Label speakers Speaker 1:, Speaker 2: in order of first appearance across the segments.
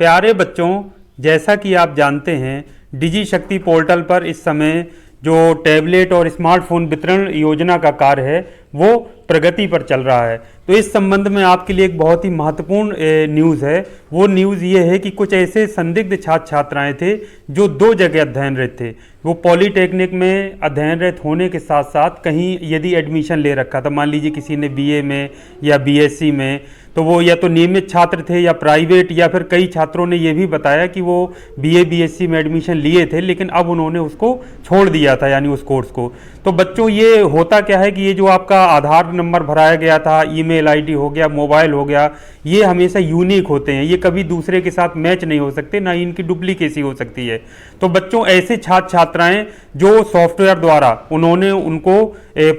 Speaker 1: प्यारे बच्चों, जैसा कि आप जानते हैं डिजी शक्ति पोर्टल पर इस समय जो टैबलेट और स्मार्टफोन वितरण योजना का कार्य है वो प्रगति पर चल रहा है। तो इस संबंध में आपके लिए एक बहुत ही महत्वपूर्ण न्यूज़ है। वो न्यूज़ ये है कि कुछ ऐसे संदिग्ध छात्र छात्राएं थे जो दो जगह अध्ययनरत थे। वो पॉलीटेक्निक में अध्ययनरत होने के साथ साथ कहीं यदि एडमिशन ले रखा था, मान लीजिए किसी ने बीए में या बीएससी में, तो वो या तो नियमित छात्र थे या प्राइवेट, या फिर कई छात्रों ने ये भी बताया कि वो बीए बीएससी में एडमिशन लिए थे लेकिन अब उन्होंने उसको छोड़ दिया था, यानी उस कोर्स को। तो बच्चों, ये होता क्या है कि ये जो आपका आधार नंबर भराया गया था, ईमेल आईडी हो गया, मोबाइल हो गया, ये हमेशा यूनिक होते हैं, ये कभी दूसरे के साथ मैच नहीं हो सकते, ना इनकी डुप्लीकेसी हो सकती है। तो बच्चों, ऐसे छात्र छात्राएं जो सॉफ्टवेयर द्वारा उन्होंने उनको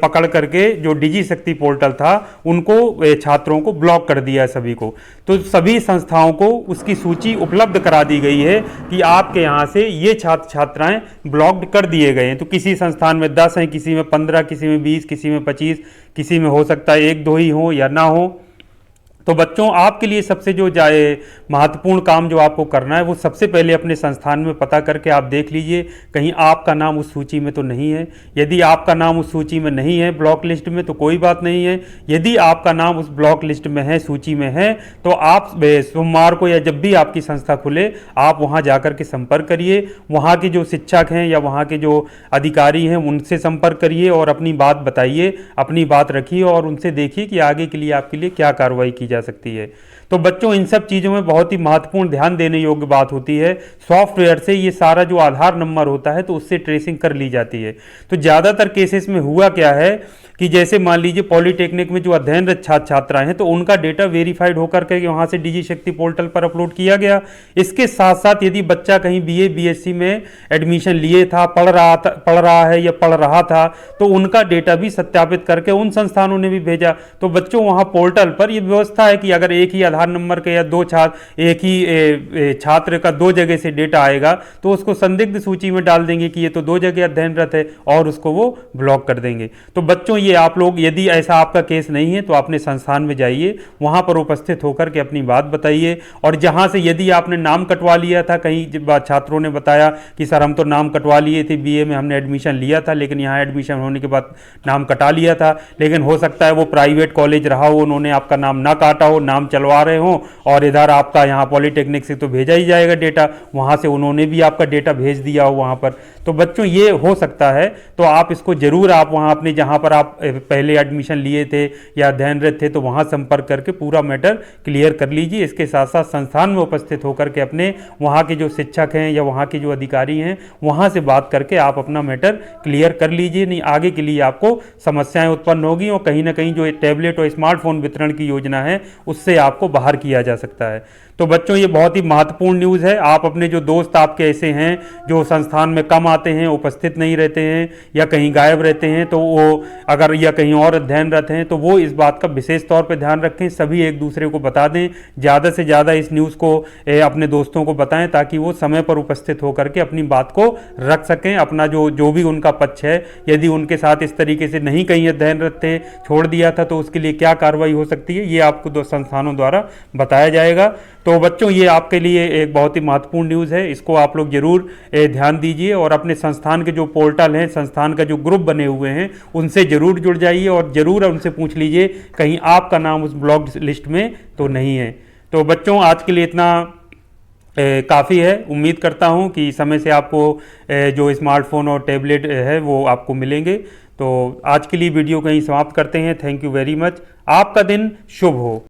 Speaker 1: पकड़ करके जो डिजी शक्ति पोर्टल था उनको छात्रों को ब्लॉक कर दिया सभी को। तो सभी संस्थाओं को उसकी सूची उपलब्ध करा दी गई है कि आपके यहाँ से ये छात्र छात्राएं ब्लॉक्ड कर दिए गए हैं। तो किसी संस्थान में 10 हैं, किसी में 15, किसी में 20, किसी में 25, किसी में हो सकता है 1-2 ही हो या ना हो। तो बच्चों, आपके लिए सबसे जो महत्वपूर्ण काम जो आपको करना है वो सबसे पहले अपने संस्थान में पता करके आप देख लीजिए कहीं आपका नाम उस सूची में तो नहीं है। यदि आपका नाम उस सूची में नहीं है ब्लॉक लिस्ट में तो कोई बात नहीं है। यदि आपका नाम उस ब्लॉक लिस्ट में है, सूची में है, तो आप सोमवार को या जब भी आपकी संस्था खुले आप वहाँ जाकर के संपर्क करिए। वहाँ के जो शिक्षक हैं या वहाँ के जो अधिकारी हैं उनसे संपर्क करिए और अपनी बात बताइए, अपनी बात रखिए और उनसे देखिए कि आगे के लिए आपके लिए क्या कार्रवाई की जा सकती है। तो बच्चों, इन सब चीज़ों में बहुत ही महत्वपूर्ण ध्यान देने योग्य बात होती है। सॉफ्टवेयर से ये सारा जो आधार नंबर होता है तो उससे ट्रेसिंग कर ली जाती है। तो ज़्यादातर केसेस में हुआ क्या है कि जैसे मान लीजिए पॉलीटेक्निक में जो अध्ययनरत छात्र छात्राएं हैं तो उनका डेटा वेरीफाइड होकर के वहाँ से डिजी शक्ति पोर्टल पर अपलोड किया गया। इसके साथ साथ यदि बच्चा कहीं बीए बीएससी में एडमिशन लिए था, पढ़ रहा है या पढ़ रहा था, तो उनका डेटा भी सत्यापित करके उन संस्थानों ने भी भेजा। तो बच्चों, वहाँ पोर्टल पर यह व्यवस्था है कि अगर एक ही आधार नंबर के या दो छात्र, एक ही छात्र का 2 जगह से डेटा आएगा तो उसको संदिग्ध सूची में डाल देंगे कि ये तो 2 जगह अध्ययनरत है और उसको वो ब्लॉक कर देंगे। तो बच्चों, ये आप लोग, यदि ऐसा आपका केस नहीं है तो अपने संस्थान में जाइए, वहां पर उपस्थित होकर के अपनी बात बताइए। और जहां से यदि आपने नाम कटवा लिया था, कहीं छात्रों ने बताया कि सर हम तो नाम कटवा लिए थे, बीए में हमने एडमिशन लिया था लेकिन यहाँ एडमिशन होने के बाद नाम कटा लिया था, लेकिन हो सकता है वो प्राइवेट कॉलेज रहा हो, उन्होंने आपका नाम ना काटा हो, नाम चलवा रहे हो और इधर आपका यहाँ पॉलीटेक्निक से तो भेजा ही जाएगा डेटा, वहाँ से उन्होंने भी आपका डेटा भेज दिया हो वहाँ पर। तो बच्चों, ये हो सकता है। तो आप इसको जरूर आप वहाँ अपने जहाँ पर आप पहले एडमिशन लिए थे या अध्ययनरत थे तो वहाँ संपर्क करके पूरा मैटर क्लियर कर लीजिए। इसके साथ साथ संस्थान में उपस्थित होकर के अपने वहाँ के जो शिक्षक हैं या वहाँ के जो अधिकारी हैं वहाँ से बात करके आप अपना मैटर क्लियर कर लीजिए। नहीं, आगे के लिए आपको समस्याएं उत्पन्न होगी और कहीं ना कहीं जो टैबलेट और स्मार्टफोन वितरण की योजना है उससे आपको बाहर किया जा सकता है। तो बच्चों, ये बहुत ही महत्वपूर्ण न्यूज़ है। आप अपने जो दोस्त आपके ऐसे हैं जो संस्थान में कम आते हैं, उपस्थित नहीं रहते हैं या कहीं गायब रहते हैं, तो वो अगर या कहीं और अध्ययनरत हैं तो वो इस बात का विशेष तौर पे ध्यान रखें। सभी एक दूसरे को बता दें, ज़्यादा से ज़्यादा इस न्यूज़ को अपने दोस्तों को बताएं ताकि वो समय पर उपस्थित होकर के अपनी बात को रख सकें। अपना जो भी उनका पक्ष है, यदि उनके साथ इस तरीके से नहीं कहीं अध्ययनरत थे, छोड़ दिया था, तो उसके लिए क्या कार्रवाई हो सकती है ये आपको 2 संस्थानों द्वारा बताया जाएगा। तो बच्चों, ये आपके लिए एक बहुत ही महत्वपूर्ण न्यूज़ है, इसको आप लोग जरूर ध्यान दीजिए और अपने संस्थान के जो पोर्टल हैं, संस्थान का जो ग्रुप बने हुए हैं उनसे जरूर जुड़ जाइए और जरूर उनसे पूछ लीजिए कहीं आपका नाम उस ब्लॉक लिस्ट में तो नहीं है। तो बच्चों, आज के लिए इतना काफ़ी है। उम्मीद करता हूँ कि समय से आपको जो स्मार्टफोन और टैबलेट है वो आपको मिलेंगे। तो आज के लिए वीडियो कहीं समाप्त करते हैं। Thank you very much. आपका दिन शुभ हो।